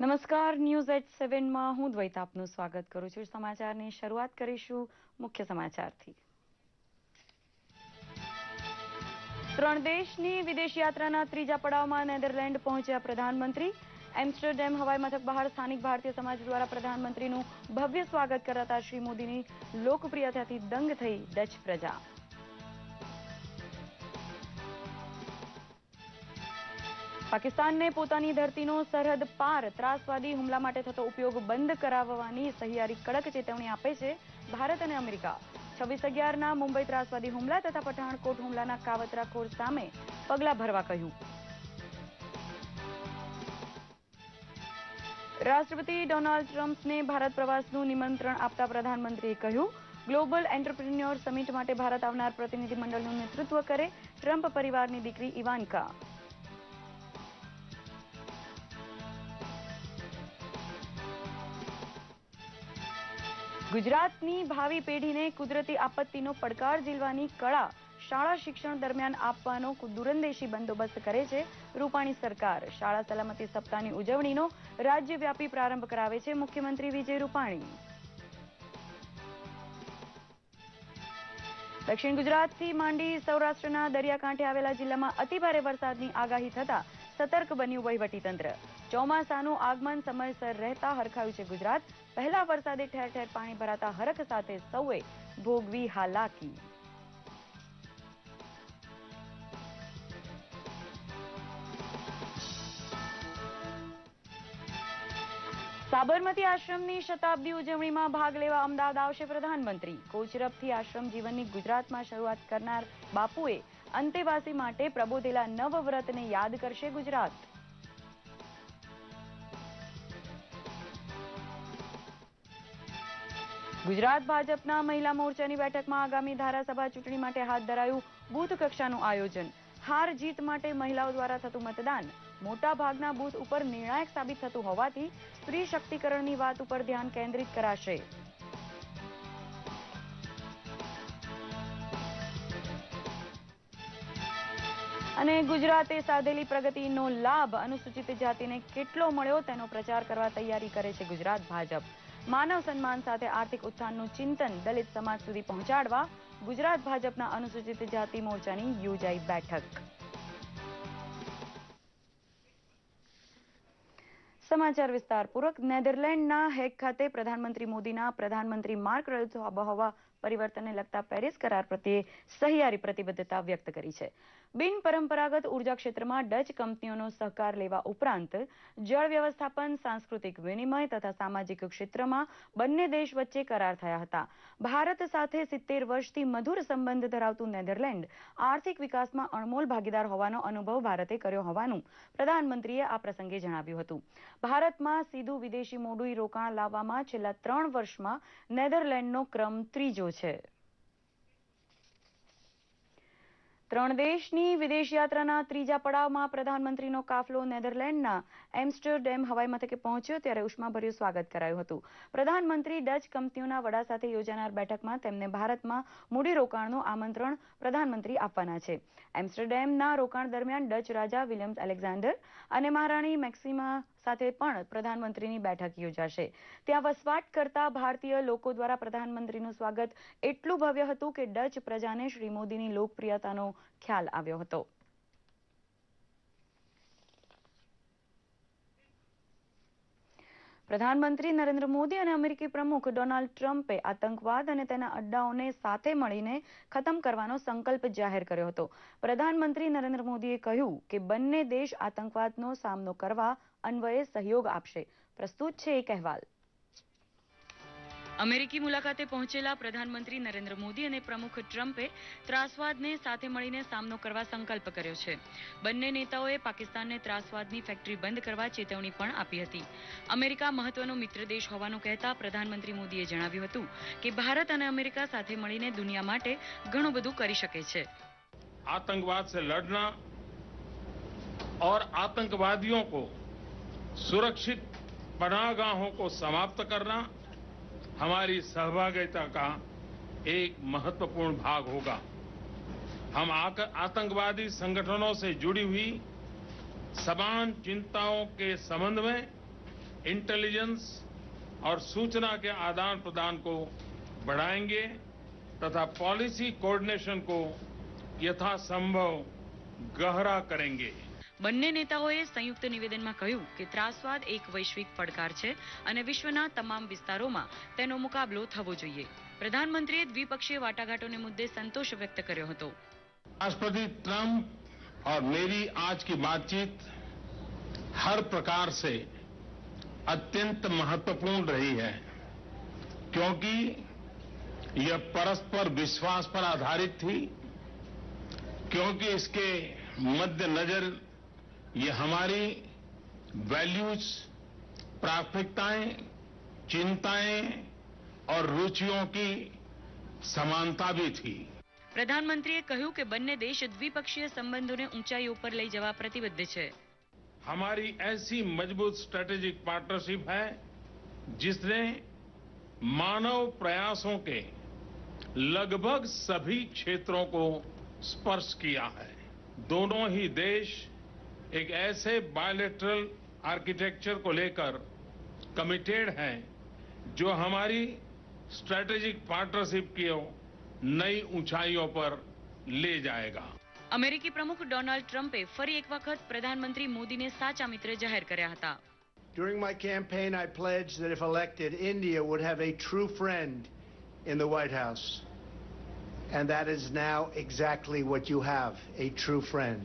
નમસ્કાર, news at 7 માં હું દ્વૈત આપનું સ્વાગત કરું છું. સમાચારની શરૂઆત કરીશું મુખ્ય સમાચારથી. 3 દેશની વિદેશ યાત્રાના ત્રીજા પડાવમાં નેધરલેન્ડ પહોંચ્યા પ્રધાનમંત્રી. એમ્સ્ટરડેમ હવાઈ મથક બહાર સ્થાનિક ભારતીય સમાજ દ્વારા પ્રધાનમંત્રીનું ભવ્ય સ્વાગત કરાતા શ્રી મોદીની લોકપ્રિયતાથી દંગ થઈ ડચ પ્રજા. પાકિસ્તાનને પોતાની ધરતીનો સરહદ પાર ત્રાસવાદી હુમલા માટે થતો ઉપયોગ બંધ કરાવવાની સહિયારી કડક ચેતવણી આપે છે ભારત અને અમેરિકા. 26/11ના મુંબઈ ત્રાસવાદી હુમલા તથા પઠાણકોટ હુમલાના કાવતરાખોર સામે પગલાં ભરવા કહ્યું. રાષ્ટ્રપતિ ડોનાલ્ડ ટ્રમ્પને ભારત પ્રવાસનું નિમંત્રણ આપતા પ્રધાનમંત્રીએ કહ્યું, ગ્લોબલ એન્ટરપ્રિન્યોર સમિટ માટે ભારત આવનાર પ્રતિનિધિમંડળનું નેતૃત્વ કરે ટ્રમ્પ પરિવારની દીકરી ઇવાન્કા. ગુજરાતની ભાવિ પેઢીને કુદરતી આપત્તિનો પડકાર ઝીલવાની કળા શાળા શિક્ષણ દરમિયાન આપવાનો દૂરંદેશી બંદોબસ્ત કરે છે રૂપાણી સરકાર. શાળા સલામતી સપ્તાહની ઉજવણીનો રાજ્યવ્યાપી પ્રારંભ કરાવે છે મુખ્યમંત્રી વિજય રૂપાણી. દક્ષિણ ગુજરાતથી માંડી સૌરાષ્ટ્રના દરિયાકાંઠે આવેલા જિલ્લામાં અતિભારે વરસાદની આગાહી થતા સતર્ક બન્યું વહીવટીતંત્ર. ચોમાસાનું આગમન સમયસર રહેતા હરખાયું છે ગુજરાત. પહેલા વરસાદે ઠેર ઠેર પાણી ભરાતા હરખ સાથે સૌએ ભોગવી હાલાકી. સાબરમતી આશ્રમની શતાબ્દી ઉજવણીમાં ભાગ લેવા અમદાવાદ આવશે પ્રધાનમંત્રી. કોચરબથી આશ્રમ જીવનની ગુજરાતમાં શરૂઆત કરનાર બાપુએ અંતેવાસી માટે પ્રબોધેલા નવવ્રતને યાદ કરશે ગુજરાત. ગુજરાત ભાજપના મહિલા મોરચાની બેઠકમાં આગામી ધારાસભા ચૂંટણી માટે હાથ ધરાયું બૂથ કક્ષાનું આયોજન. હાર જીત માટે મહિલાઓ દ્વારા થતું મતદાન મોટા ભાગના બૂથ ઉપર નિર્ણાયક સાબિત થતું હોવાથી સ્ત્રી શક્તિકરણની વાત ઉપર ધ્યાન કેન્દ્રિત કરાશે. અને ગુજરાતે સાધેલી પ્રગતિનો લાભ અનુસૂચિત જાતિને કેટલો મળ્યો તેનો પ્રચાર કરવા તૈયારી કરે છે ગુજરાત ભાજપ. માનવ સન્માન સાથે આર્થિક ઉત્થાનનું ચિંતન દલિત સમાજ સુધી પહોંચાડવા ગુજરાત ભાજપના અનુસૂચિત જાતિ મોરચાની યોજાઈ બેઠક. સમાચાર વિસ્તારપૂર્વક. નેધરલેન્ડના હેગ ખાતે પ્રધાનમંત્રી મોદીના પ્રધાનમંત્રી માર્ક રૂtte આબોહવા પરિવર્તનને લગતા પેરિસ કરાર પ્રત્યે સહિયારી પ્રતિબદ્ધતા વ્યક્ત કરી છે. બિન પરંપરાગત ઉર્જા ક્ષેત્રમાં ડચ કંપનીઓનો સહકાર લેવા ઉપરાંત જળ વ્યવસ્થાપન, સાંસ્કૃતિક વિનિમય તથા સામાજિક ક્ષેત્રમાં બંને દેશ વચ્ચે કરાર થયા હતા. ભારત સાથે 70 વર્ષથી મધુર સંબંધ ધરાવતું નેધરલેન્ડ આર્થિક વિકાસમાં અણમોલ ભાગીદાર હોવાનો અનુભવ ભારતે કર્યો હોવાનું પ્રધાનમંત્રીએ આ પ્રસંગે જણાવ્યું હતું. ભારતમાં સીધું વિદેશી મૂડી રોકાણ લાવવામાં છેલ્લા 3 વર્ષમાં નેધરલેન્ડનો ક્રમ ત્રીજો છે. 3 દેશની વિદેશ યાત્રાના ત્રીજા પડાવમાં પ્રધાનમંત્રીનો કાફલો નેધરલેન્ડના એમ્સ્ટરડેમ હવાઈ મથકે પહોંચ્યો ત્યારે ઉષ્માભર્યું સ્વાગત કરાયું હતું. પ્રધાનમંત્રી ડચ કંપનીઓના વડા સાથે યોજાનાર બેઠકમાં તેમને ભારતમાં મૂડીરોકાણનું આમંત્રણ પ્રધાનમંત્રી આપવાના છે. એમ્સ્ટરડેમના રોકાણ દરમિયાન ડચ રાજા વિલિયમ એલેક્ઝાન્ડર અને મહારાણી મેક્સિમા સાથે પણ પ્રધાનમંત્રીની બેઠક યોજાશે. ત્યાં વસવાટ કરતા ભારતીય લોકો દ્વારા પ્રધાનમંત્રીનું સ્વાગત એટલું ભવ્ય હતું કે ડચ પ્રજાને શ્રી મોદીની લોકપ્રિયતાનો ખ્યાલ આવ્યો હતો. પ્રધાનમંત્રી નરેન્દ્ર મોદી અને અમેરિકી પ્રમુખ ડોનાલ્ડ ટ્રમ્પે આતંકવાદ અને તેના અડ્ડાઓને સાથે મળીને ખતમ કરવાનો સંકલ્પ જાહેર કર્યો હતો. પ્રધાનમંત્રી નરેન્દ્ર મોદીએ કહ્યું કે બંને દેશ આતંકવાદનો સામનો કરવા અન્વયે સહયોગ આપશે. પ્રસ્તુત છે એક અહેવાલ. અમેરિકી મુલાકાતે પહોંચેલા પ્રધાનમંત્રી નરેન્દ્ર મોદી અને પ્રમુખ ટ્રમ્પે ત્રાસવાદને સાથે મળીને સામનો કરવા સંકલ્પ કર્યો છે. બંને નેતાઓએ પાકિસ્તાનને ત્રાસવાદની ફેક્ટરી બંધ કરવા ચેતવણી પણ આપી હતી. અમેરિકા મહત્વનો મિત્ર દેશ હોવાનું કહેતા પ્રધાનમંત્રી મોદીએ જણાવ્યું હતું કે ભારત અને અમેરિકા સાથે મળીને દુનિયા માટે ઘણું બધું કરી શકે છે. आतंकवाद से लड़ना और आतंकवादियों को सुरक्षित पनाहगाहों को समाप्त करना हमारी सहभागिता का एक महत्वपूर्ण भाग होगा. हम आतंकवादी संगठनों से जुड़ी हुई समान चिंताओं के संबंध में इंटेलिजेंस और सूचना के आदान प्रदान को बढ़ाएंगे तथा पॉलिसी कोऑर्डिनेशन को यथासंभव गहरा करेंगे। બંને નેતાઓએ સંયુક્ત નિવેદનમાં કહ્યું કે ત્રાસવાદ એક વૈશ્વિક પડકાર છે અને વિશ્વના તમામ વિસ્તારોમાં તેનો મુકાબલો થવો જોઈએ. પ્રધાનમંત્રીએ દ્વિપક્ષીય વાટાઘાટોને મુદ્દે સંતોષ વ્યક્ત કર્યો હતો. राष्ट्रपति ट्रंप और मेरी आज की बातचीत हर प्रकार से अत्यंत महत्वपूर्ण रही है क्योंकि यह परस्पर विश्वास पर आधारित थी, क्योंकि इसके मद्देनजर ये हमारी वैल्यूज, प्राथमिकताएं, चिंताएं और रुचियों की समानता भी थी. પ્રધાનમંત્રીએ કહ્યું કે બંને દેશ દ્વિપક્ષીય સંબંધોને ઊંચાઈઓ પર લઈ જવા પ્રતિબદ્ધ છે. हमारी ऐसी मजबूत स्ट्रेटेजिक पार्टनरशिप है जिसने मानव प्रयासों के लगभग सभी क्षेत्रों को स्पर्श किया है. दोनों ही देश एक ऐसे बायलैटरल आर्किटेक्चर को लेकर कमिटेड हैं जो हमारी स्ट्रेटेजिक पार्टनरशिप की नई ऊंचाइयों पर ले जाएगा. અમેરિકી પ્રમુખ ડોનાલ્ડ ટ્રમ્પે ફરી એક વખત પ્રધાનમંત્રી મોદીને સાચા મિત્ર જાહેર કર્યા હતા. During my campaign, I pledged that if elected, India would have a true friend in the White House. And that is now exactly what you have, a true friend.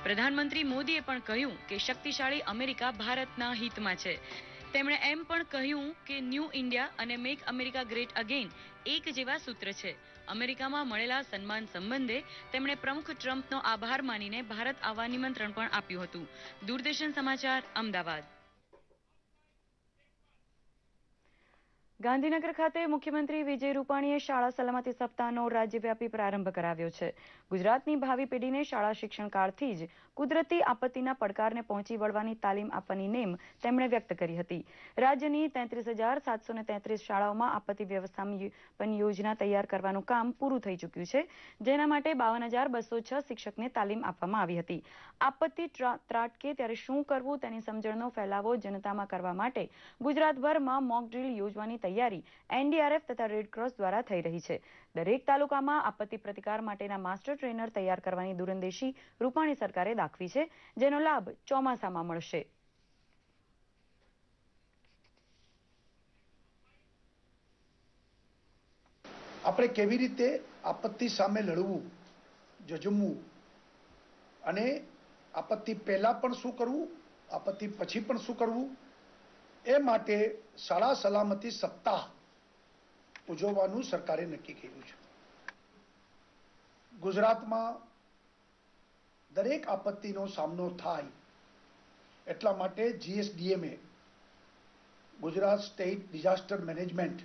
પ્રધાનમંત્રી મોદીએ પણ કહ્યું કે શક્તિશાળી અમેરિકા ભારતના હિતમાં છે. તેમણે એમ પણ કહ્યું કે ન્યૂ ઇન્ડિયા અને મેક અમેરિકા ગ્રેટ અગેન એક જેવા સૂત્ર છે. અમેરિકામાં મળેલા સન્માન સંબંધે તેમણે પ્રમુખ ટ્રમ્પનો આભાર માનીને ભારત આવવા નિમંત્રણ પણ આપ્યું હતું. દૂરદર્શન સમાચાર, અમદાવાદ. ગાંધીનગર ખાતે મુખ્યમંત્રી વિજય રૂપાણીએ શાળા સલામતી સપ્તાહનો રાજ્યવ્યાપી પ્રારંભ કરાવ્યો છે. ગુજરાતની ભાવિ પેઢીને શાળા શિક્ષણ કાળથી જ કુદરતી આપત્તિના પડકારને પહોંચી વળવાની તાલીમ આપવાની નેમ તેમણે વ્યક્ત કરી હતી. રાજ્યની 33,733 શાળાઓમાં આપત્તિ વ્યવસ્થાપન યોજના તૈયાર કરવાનું કામ પૂરું થઈ ચૂક્યું છે, જેના માટે 52,206 શિક્ષકને તાલીમ આપવામાં આવી હતી. આપત્તિ ત્રાટકે ત્યારે શું કરવું તેની સમજણનો ફેલાવો જનતામાં કરવા માટે ગુજરાતભરમાં મોક ડ્રીલ યોજવાની તૈયારી એનડીઆરએફ તથા રેડક્રોસ દ્વારા થઈ રહી છે. દરેક તાલુકામાં આપત્તિ પ્રતિકાર માટેના માસ્ટર ટ્રેનર તૈયાર કરવાની દૂરંદેશી રૂપાણી સરકારે દાખવી છે, જેનો લાભ ચોમાસામાં મળશે. આપણે કેવી રીતે આપત્તિ સામે લડવું, જજુમવું અને આપત્તિ પહેલા પણ શું કરવું, આપત્તિ પછી પણ શું કરવું, એ માટે શાળા સલામતી સપ્તાહ ઉજવવાનું સરકારે નક્કી કર્યું છે. ગુજરાતમાં દરેક આપત્તિનો સામનો થાય એટલા માટે GSDMA Gujarat state disaster management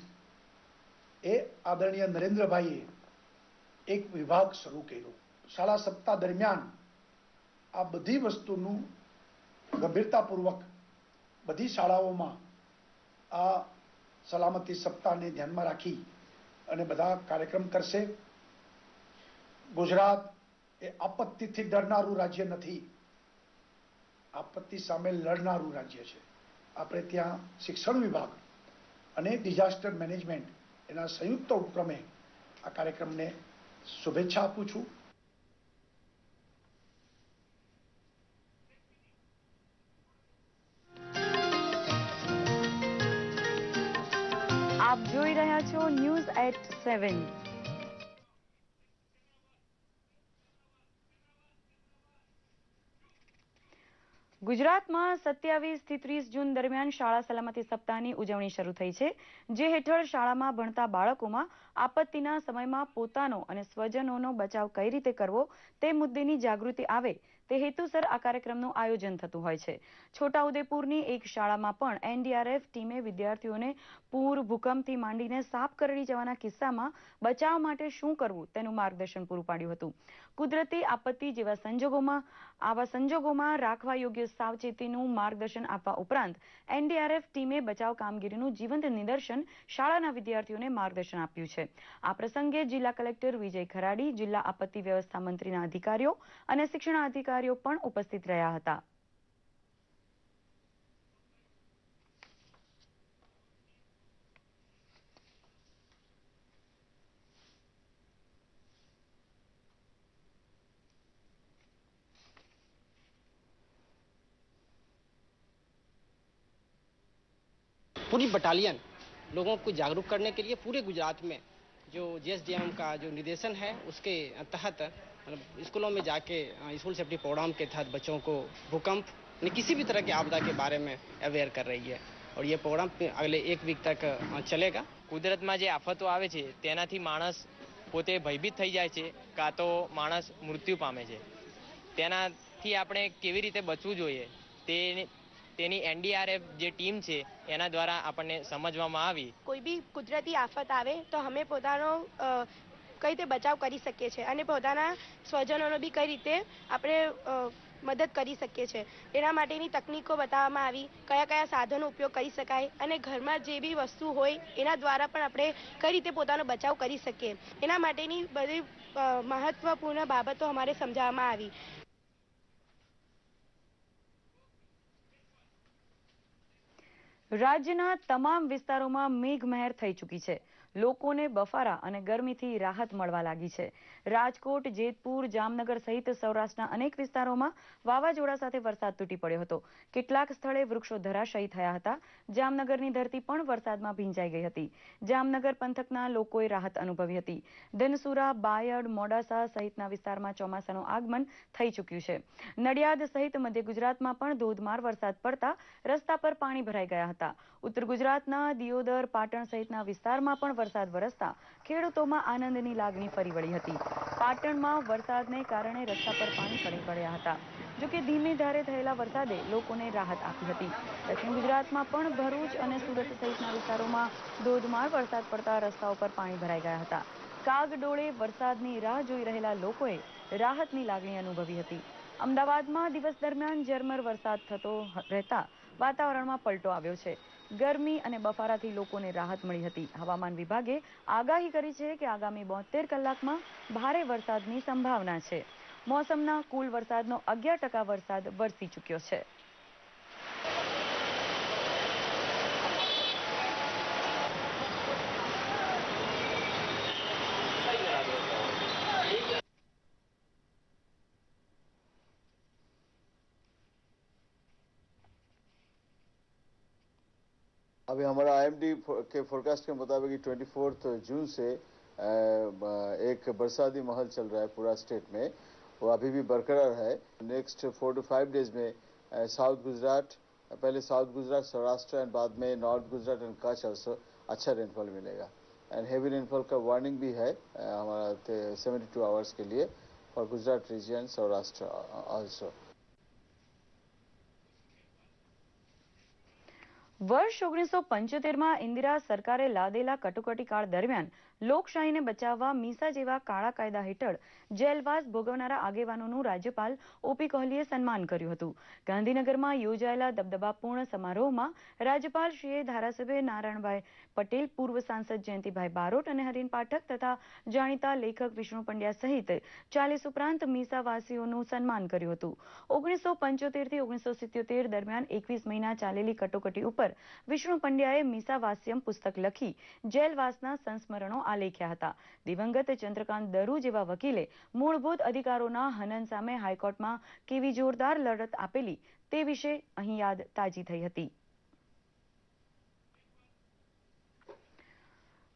એ આદરણીય નરેન્દ્રભાઈએ એક વિભાગ શરૂ કર્યો. શાળા સપ્તાહ દરમિયાન આ બધી વસ્તુનું ગંભીરતાપૂર્વક બધી શાળાઓમાં આ સલામતી સપ્તાહને ધ્યાનમાં રાખી અને બધા કાર્યક્રમ કરશે. ગુજરાત એ આપત્તિથી ડરનારું રાજ્ય નથી, આપત્તિ સામે લડનારું રાજ્ય છે. આપણે ત્યાં શિક્ષણ વિભાગ અને ડિઝાસ્ટર મેનેજમેન્ટ એના સંયુક્ત ઉપક્રમે આ કાર્યક્રમને શુભેચ્છા આપું છું. આપ જોઈ રહ્યા છો ન્યૂઝ એટ 7. ગુજરાતમાં 27 થી 30 જૂન દરમિયાન શાળા સલામતી સપ્તાહની ઉજવણી શરૂ થઈ છે, જે હેઠળ શાળામાં ભણતા બાળકોમાં આપત્તિના સમયમાં પોતાનો અને સ્વજનોનો બચાવ કઈ રીતે કરવો તે મુદ્દેની જાગૃતિ આવે તે હેતુસર આ કાર્યક્રમનું આયોજન થતું હોય છે. છોટાઉદેપુરની એક શાળામાં પણ એનડીઆરએફ ટીમે વિદ્યાર્થીઓને પૂર, ભૂકંપથી માંડીને સાપ કરડી જવાના કિસ્સામાં બચાવ માટે શું કરવું તેનું માર્ગદર્શન પૂરું પાડ્યું હતું. કુદરતી આપત્તિ જેવા સંજોગોમાં રાખવા યોગ્ય સાવચેતીનું માર્ગદર્શન આપવા ઉપરાંત એનડીઆરએફ ટીમે બચાવ કામગીરીનું જીવંત નિદર્શન શાળાના વિદ્યાર્થીઓને માર્ગદર્શન આપ્યું છે. આ પ્રસંગે જિલ્લા કલેક્ટર વિજય ખરાડી, જિલ્લા આપત્તિ વ્યવસ્થા મંત્રીના અધિકારીઓ અને શિક્ષણાધિકારીઓ પણ ઉપસ્થિત રહ્યા હતા. पूरी बटालियन लोगों को जागरूक करने के लिए पूरे गुजरात में जो JSDM का जो निर्देशन है उसके तहत मतलब स्कूलों में जाके स्कूल सेफ्टी प्रोग्राम के तहत बच्चों को भूकंप किसी भी तरह की आपदा के बारे में अवेयर कर रही है और ये प्रोग्राम अगले 1 वीक तक चलेगा। કુદરતમાં જે આફતો આવે છે તેનાથી માણસ પોતે ભયભીત થઈ જાય છે કાં તો માણસ મૃત્યુ પામે છે, તેનાથી આપણે કેવી રીતે બચવું જોઈએ તેની NDRF જે ટીમ છે એના દ્વારા આપણને સમજવામાં આવી। કોઈ બી કુદરતી આફત આવે તો અમે પોતાનો કઈ રીતે બચાવ કરી શકીએ છીએ અને પોતાના સ્વજનોનો બી કઈ રીતે આપણે મદદ કરી શકીએ છીએ એના માટેની તકનીકો બતાવવામાં આવી, કયા કયા સાધનો ઉપયોગ કરી શકાય અને ઘરમાં જે બી વસ્તુ હોય એના દ્વારા પણ આપણે કઈ રીતે પોતાનો બચાવ કરી શકીએ એના માટેની બધી મહત્વપૂર્ણ બાબતો અમારે સમજાવવામાં આવી। રાજ્યના તમામ વિસ્તારોમાં મેઘમહેર થઈ ચૂકી છે। લોકોને બફારા અને ગરમીથી રાહત મળવા લાગી છે। રાજકોટ, જેતપુર, જામનગર સહિત સૌરાષ્ટ્રના અનેક વિસ્તારોમાં વાવાઝોડા સાથે વરસાદ તૂટી પડ્યો હતો। કેટલાક સ્થળે વૃક્ષો ધરાશાયી થયા હતા। જામનગરની ધરતી પણ વરસાદમાં ભીંજાઈ ગઈ હતી। જામનગર પંથકના લોકોએ રાહત અનુભવી હતી। ધનસુરા, બાયડ, મોડાસા સહિતના વિસ્તારમાં ચોમાસાનું આગમન થઈ ચૂક્યું છે। નડિયાદ સહિત મધ્ય ગુજરાતમાં પણ ધોધમાર વરસાદ પડતા રસ્તા પર પાણી ભરાઈ ગયા હતા। ઉત્તર ગુજરાતના દિયોદર, પાટણ સહિતના વિસ્તારમાં પણ વરસાદ વરસતા ખેડૂતોમાં આનંદની લાગણી ફરી વળી હતી। પાટણમાં વરસાદને કારણે રસ્તા પર પાણી ફરી વળ્યા હતા। જો કે ધીમે ધારે થયેલા વરસાદે લોકોને રાહત આપી હતી। દક્ષિણ ગુજરાતમાં પણ ભરૂચ અને સુરત સહિતના વિસ્તારોમાં ધોધમાર વરસાદ પડતા રસ્તાઓ પર પાણી ભરાઈ ગયા હતા। કાગડોળે વરસાદની રાહ જોઈ રહેલા લોકોએ રાહતની લાગણી અનુભવી હતી। અમદાવાદમાં દિવસ દરમિયાન ઝરમર વરસાદ થતો રહેતા વાતાવરણમાં પલટો આવ્યો છે। ગરમી અને બફારાથી લોકોને રાહત મળી હતી। હવામાન વિભાગે આગાહી કરી છે કે આગામી 72 કલાકમાં ભારે વરસાદની સંભાવના છે। મોસમના કુલ વરસાદનો 11% વરસાદ વરસી ચૂક્યો છે। अभी हमारा IMD के फोरकास्ट के मुताबिक 24 जून से एक बरसाती माहौल चल रहा है पूरा स्टेट में, वो अभी भी बरकरार है। नेक्स्ट 4 to 5 डेज में साउथ गुजरात, पहले साउथ गुजरात, सौराष्ट्र एंड बाद में north Gujarat and Kutch also अच्छा रेनफॉल मिलेगा। एंड हेवी रेनफॉल का वार्निंग भी है हमारा 72 आवर्स के लिए for Gujarat region, Saurashtra also. વર્ષ 1975માં ઇન્દિરા સરકારે લાદેલા કટોકટીકાળ દરમિયાન લોકશાહીને બચાવવા મીસા જેવા કાળા કાયદા હેઠળ જેલવાસ ભોગવનારા આગેવાનોનું રાજ્યપાલ OP કોહલીએ સન્માન કર્યું હતું। ગાંધીનગરમાં યોજાયેલા દબદબાપૂર્ણ સમારોહમાં રાજ્યપાલશ્રીએ ધારાસભ્ય નારાયણભાઈ પટેલ, પૂર્વ સાંસદ જયંતિભાઈ બારોટ અને હરીન પાઠક તથા જાણીતા લેખક વિષ્ણુ પંડ્યા સહિત 40 ઉપરાંત મીસાવાસીઓનું સન્માન કર્યું હતું। 1975 થી 1977 દરમિયાન 21 મહિના ચાલેલી કટોકટી ઉપર વિષ્ણુ પંડ્યાએ મીસાવાસ્યમ પુસ્તક લખી જેલવાસના સંસ્મરણો આલેખ્યા હતા। દિવંગત ચંદ્રકાંત દરુ જેવા વકીલે મૂળભૂત અધિકારોના હનન સામે હાઈકોર્ટમાં કેવી જોરદાર લડત આપેલી તે વિશે અહીં યાદ તાજી થઈ હતી।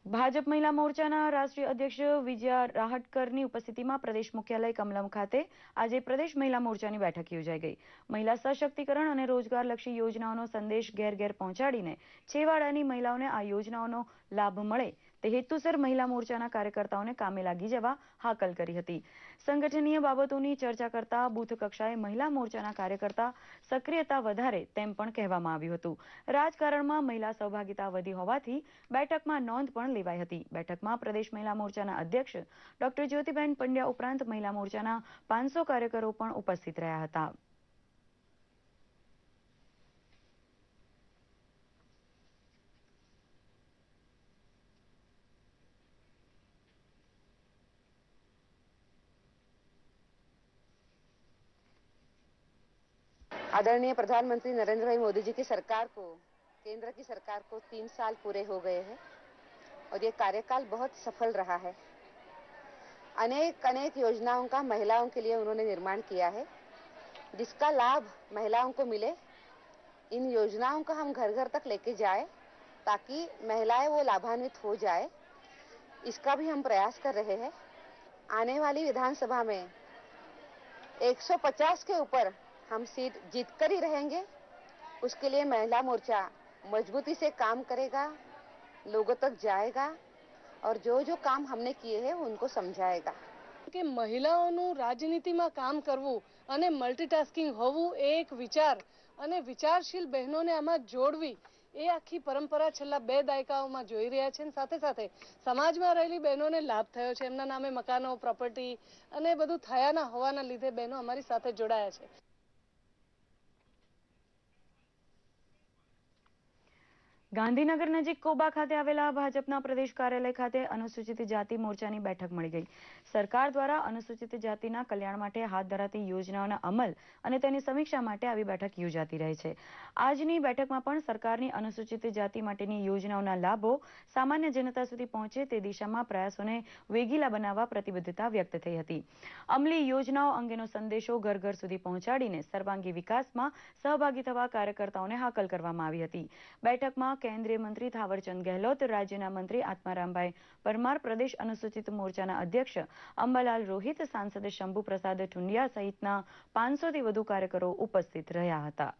ભાજપ મહિલા મોરચાના રાષ્ટ્રીય અધ્યક્ષ વિજયા રાહટકરની ઉપસ્થિતિમાં પ્રદેશ મુખ્યાલય કમલમ ખાતે આજે પ્રદેશ મહિલા મોરચાની બેઠક યોજાઈ ગઈ। મહિલા સશક્તિકરણ અને રોજગારલક્ષી યોજનાઓનો સંદેશ ઘેર ઘેર પહોંચાડીને છેવાડાની મહિલાઓને આ યોજનાઓનો લાભ મળે તે હેતુસર મહિલા મોરચાના કાર્યકર્તાઓને કામે લાગી જવા હાકલ કરી હતી। સંગઠનીય બાબતોની ચર્ચા કરતા બૂથ કક્ષાએ મહિલા મોરચાના કાર્યકર્તા સક્રિયતા વધારે તેમ પણ કહેવામાં આવ્યું હતું। રાજકારણમાં મહિલા સહભાગિતા વધી હોવાથી બેઠકમાં નોંધ પણ લેવાઈ હતી। બેઠકમાં પ્રદેશ મહિલા મોરચાના અધ્યક્ષ ડોક્ટર જ્યોતિબેન પંડ્યા ઉપરાંત મહિલા મોરચાના 500 કાર્યકરો પણ ઉપસ્થિત રહ્યા હતા। आदरणीय प्रधानमंत्री नरेंद्र भाई मोदी जी की सरकार को, केंद्र की सरकार को 3 साल पूरे हो गए हैं और ये कार्यकाल बहुत सफल रहा है। अनेक योजनाओं का महिलाओं के लिए उन्होंने निर्माण किया है, जिसका लाभ महिलाओं को मिले। इन योजनाओं का हम घर घर तक लेके जाए ताकि महिलाएं वो लाभान्वित हो जाए, इसका भी हम प्रयास कर रहे हैं। आने वाली विधानसभा में 150 के ऊपर हम सीट जीतकर ही रहेंगे। उसके लिए महिला मोर्चा मजबूती से काम करेगा, लोगों तक जाएगा और जो जो काम हमने किए हैं उनको समझाएगा। કે મહિલાઓનું રાજનીતિમાં કામ કરવું અને મલ્ટીટાસ્કિંગ હોવું એ એક વિચાર અને વિચારશીલ બહેનોને આમાં જોડવી એ આખી પરંપરા છેલ્લા 2 દાયકાઓમાં જોઈ રહ્યા છે. સાથે સાથે સમાજમાં રહેલી બહેનોને લાભ થયો છે. એમના નામે મકાનો, પ્રોપર્ટી અને બધું થયાના હોવાના લીધે બહેનો અમારી સાથે જોડાયા છે. ગાંધીનગર નજીક કોબા ખાતે આવેલા ભાજપના પ્રદેશ કાર્યાલય ખાતે અનુસૂચિત જાતિ મોરચાની બેઠક મળી ગઈ. સરકાર દ્વારા અનુસૂચિત જાતિના કલ્યાણ માટે હાથ ધરાતી યોજનાઓના અમલ અને તેની સમીક્ષા માટે આવી બેઠક યોજાતી રહે છે. આજની બેઠકમાં પણ સરકારની અનુસૂચિત જાતિ માટેની યોજનાઓના લાભો સામાન્ય જનતા સુધી પહોંચે તે દિશામાં પ્રયાસોને વેગીલા બનાવવા પ્રતિબદ્ધતા વ્યક્ત થઈ હતી. અમલી યોજનાઓ અંગેનો સંદેશો ઘર ઘર સુધી પહોંચાડીને સર્વાંગી વિકાસમાં સહભાગી થવા કાર્યકર્તાઓને હાકલ કરવામાં આવી હતી. બેઠકમાં કેન્દ્રીય મંત્રી થાવરચંદ ગેહલોત, રાજ્યના મંત્રી આત્મારામભાઈ પરમાર, પ્રદેશ અનુસૂચિત મોરચાના અધ્યક્ષ અંબાલાલ રોહિત, સાંસદ શંભુ પ્રસાદ ટુંડિયા સહિતના 500 થી વધુ કાર્યકરો ઉપસ્થિત રહ્યા હતા.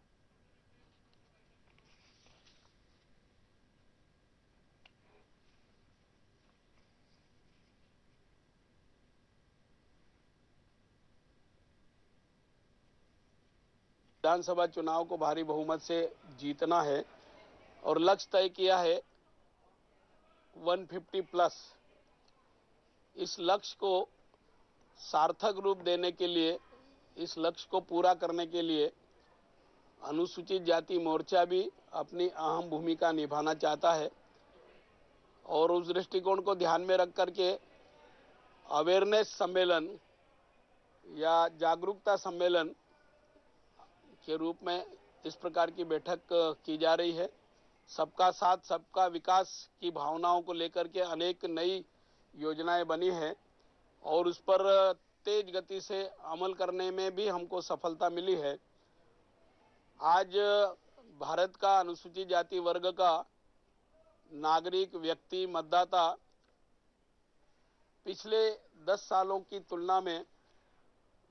विधानसभा चुनाव को भारी बहुमत से जीतना है और लक्ष्य तय किया है 150 प्लस. इस लक्ष्य को सार्थक रूप देने के लिए, इस लक्ष्य को पूरा करने के लिए अनुसूचित जाति मोर्चा भी अपनी अहम भूमिका निभाना चाहता है और उस दृष्टिकोण को ध्यान में रख करके अवेयरनेस सम्मेलन या जागरूकता सम्मेलन के रूप में इस प्रकार की बैठक की जा रही है. सबका साथ सबका विकास की भावनाओं को लेकर के अनेक नई योजनाएं बनी हैं और उस पर तेज गति से अमल करने में भी हमको सफलता मिली है. आज भारत का अनुसूचित जाति वर्ग का नागरिक, व्यक्ति, मतदाता पिछले 10 सालों की तुलना में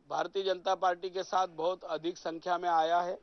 भारतीय जनता पार्टी के साथ बहुत अधिक संख्या में आया है.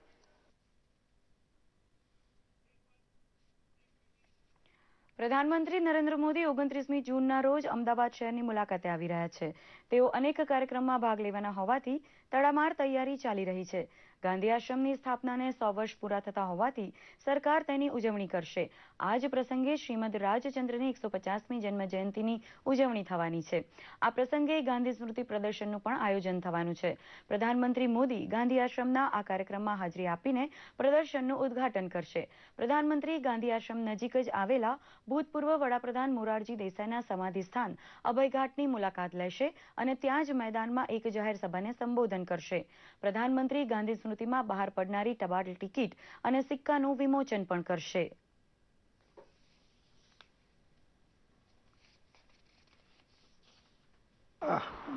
પ્રધાનમંત્રી નરેન્દ્ર મોદી 29મી જૂનના રોજ અમદાવાદ શહેરની મુલાકાતે આવી રહ્યા છે. તેઓ અનેક કાર્યક્રમમાં ભાગ લેવાના હોવાથી તડામાર તૈયારી ચાલી રહી છે. ગાંધી આશ્રમની સ્થાપનાને 100 વર્ષ પૂરા થતા હોવાથી સરકાર તેની ઉજવણી કરશે. આ જ પ્રસંગે શ્રીમદ રાજચંદ્રની 150મી જન્મ જયંતિની ઉજવણી થવાની છે. આ પ્રસંગે ગાંધી સ્મૃતિ પ્રદર્શનનું પણ આયોજન થવાનું છે. પ્રધાનમંત્રી મોદી ગાંધી આશ્રમના આ કાર્યક્રમમાં હાજરી આપીને પ્રદર્શનનું ઉદ્ઘાટન કરશે. પ્રધાનમંત્રી ગાંધી આશ્રમ નજીક જ આવેલા ભૂતપૂર્વ વડાપ્રધાન મોરારજી દેસાઈના સમાધિ સ્થાન અભયઘાટની મુલાકાત લેશે અને ત્યાં જ મેદાનમાં એક જાહેર સભાને સંબોધન કરશે. પ્રધાનમંત્રી ગાંધી સ્મૃતિમાં બહાર પડનારી ટપાલ ટિકિટ અને સિક્કાનું વિમોચન પણ કરશે.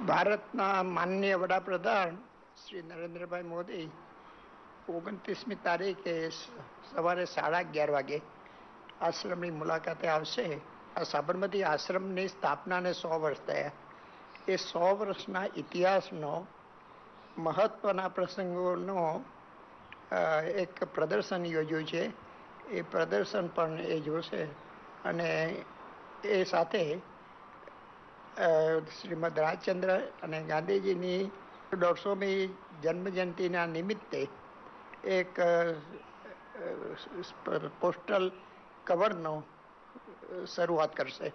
ભારતના માનનીય વડાપ્રધાન શ્રી નરેન્દ્રભાઈ મોદી 29મી તારીખે સવારે 11:30 વાગે આશ્રમની મુલાકાતે આવશે. આ સાબરમતી આશ્રમની સ્થાપનાને 100 વર્ષ થયા. એ 100 વર્ષના ઇતિહાસનો મહત્વના પ્રસંગોનો એક પ્રદર્શન યોજ્યું છે. એ પ્રદર્શન પણ એ જોશે અને એ સાથે શ્રીમદ રાજચંદ્ર અને ગાંધીજીની 150મી જન્મજયંતિના નિમિત્તે એક પોસ્ટલ કવરનો શરૂઆત કરશે.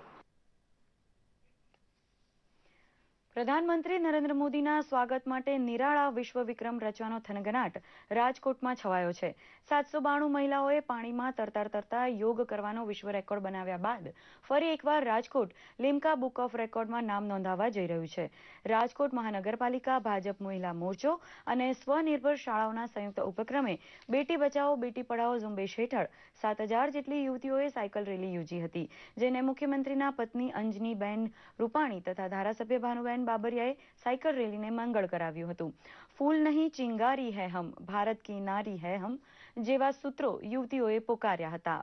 પ્રધાનમંત્રી નરેન્દ્ર મોદીના સ્વાગત માટે નિરાળા વિશ્વ વિક્રમ રચવાનો થનગનાટ રાજકોટમાં છવાયો છે. 792 મહિલાઓએ પાણીમાં તરતા યોગ કરવાનો વિશ્વ રેકોર્ડ બનાવ્યા બાદ ફરી એકવાર રાજકોટ લિમ્કા બુક ઓફ રેકોર્ડમાં નામ નોંધાવવા જઈ રહ્યું છે. રાજકોટ મહાનગરપાલિકા, ભાજપ મહિલા મોરચો અને સ્વનિર્ભર શાળાઓના સંયુક્ત ઉપક્રમે બેટી બચાવો બેટી પઢાઓ ઝુંબેશ હેઠળ 7000 જેટલી યુવતીઓએ સાયકલ રેલી યોજી હતી, જેને મુખ્યમંત્રીના પત્ની અંજનીબેન રૂપાણી તથા ધારાસભ્ય ભાનુબેન બાબરિયાએ સાયકલ રેલીને મંગળ કરાવ્યું હતું. ફૂલ નહીં ચિંગારી હૈ હમ, ભારત કી નારી હૈ હમ જેવા સૂત્રો યુવતીઓએ પોકાર્યા હતા.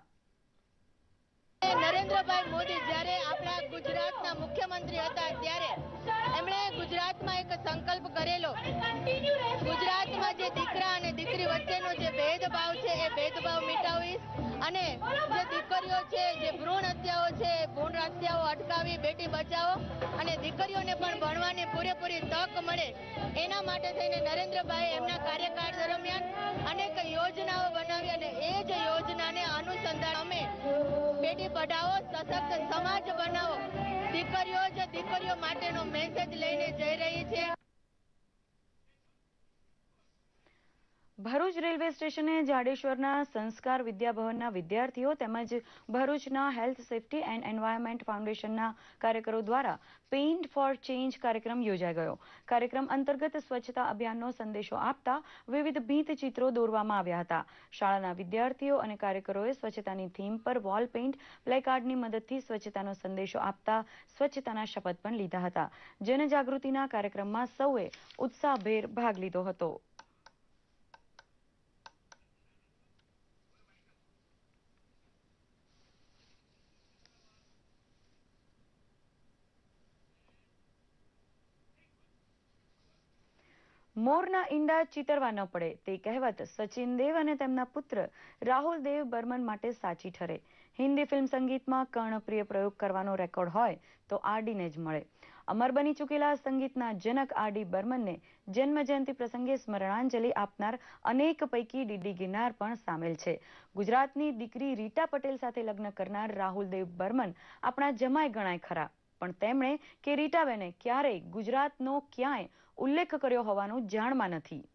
નરેન્દ્રભાઈ મોદી જ્યારે આપણા ગુજરાતના મુખ્યમંત્રી હતા ત્યારે એમણે ગુજરાતમાં એક સંકલ્પ કરેલો, ગુજરાતમાં જે દીકરા અને દીકરી વચ્ચેનો જે ભેદભાવ છે એ ભેદભાવ મિટાવીશ અને જે દીકરીઓ છે, જે ભ્રૂણ હત્યાઓ છે, ભ્રૂણ હત્યાઓ અટકાવી, બેટી બચાવો અને દીકરીઓને પણ ભણવાની પૂરેપૂરી તક મળે એના માટે થઈને નરેન્દ્રભાઈ એમના કાર્યકાળ દરમિયાન અનેક યોજનાઓ બનાવી અને એ જ યોજનાને અનુસંધાન અમે બેટી પઢાઓ સશક્ત સમાજ બનાવો દીકરીઓ જ દીકરીઓ માટેનો મેસેજ લઈને જઈ રહી છે। ભરૂચ રેલવે સ્ટેશને જાડેશ્વરના સંસ્કાર વિદ્યાભવનના વિદ્યાર્થીઓ તેમજ ભરૂચના હેલ્થ સેફટી એન્ડ એન્વાયરમેન્ટ ફાઉન્ડેશનના કાર્યકરો દ્વારા પેઇન્ટ ફોર ચેન્જ કાર્યક્રમ યોજાઈ ગયો। કાર્યક્રમ અંતર્ગત સ્વચ્છતા અભિયાનનો સંદેશો આપતા વિવિધ ભીંત ચિત્રો દોરવામાં આવ્યા હતા। શાળાના વિદ્યાર્થીઓ અને કાર્યકરોએ સ્વચ્છતાની થીમ પર વોલ પેઇન્ટ પ્લેકાર્ડની મદદથી સ્વચ્છતાનો સંદેશો આપતા સ્વચ્છતાના શપથ પણ લીધા હતા। જનજાગૃતિના કાર્યક્રમમાં સૌએ ઉત્સાહભેર ભાગ લીધો હતો। મોરના ઈંડા ચીતરવા ન પડે તે કહેવત સચિન દેવ અને તેમના પુત્ર રાહુલ દેવ બર્મન માટે સાચી ઠરે। હિન્દી ફિલ્મ સંગીતમાં કર્ણપ્રિય પ્રયોગ કરવાનો રેકોર્ડ હોય તો આરડીને જ મળે। અમર બની ચૂકેલા સંગીતના જનક આરડી બર્મનને જન્મજયંતિ પ્રસંગે સ્મરણાંજલિ આપનાર અનેક પૈકી ડીડી ગિરનાર પણ સામેલ છે। ગુજરાતની દીકરી રીટા પટેલ સાથે લગ્ન કરનાર રાહુલ દેવ બર્મન આપણા જમાઈ ગણાય ખરા, પણ તેમણે કે રીટાબેને ક્યારેય ગુજરાતનો ક્યાંય ઉલ્લેખ કર્યો હોવાનું જાણમાં નથી।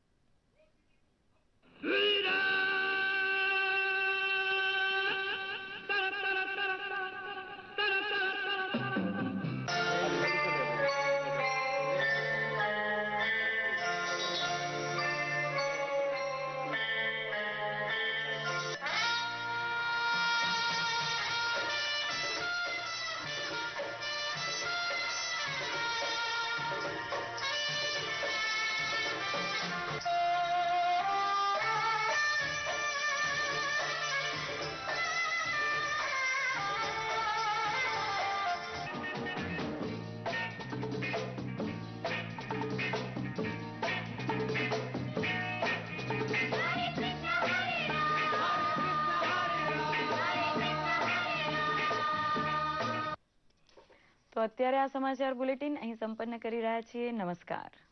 તો અત્યારે આ સમાચાર બુલેટિન અહીં સંપન્ન કરી રહ્યા છીએ। નમસ્કાર।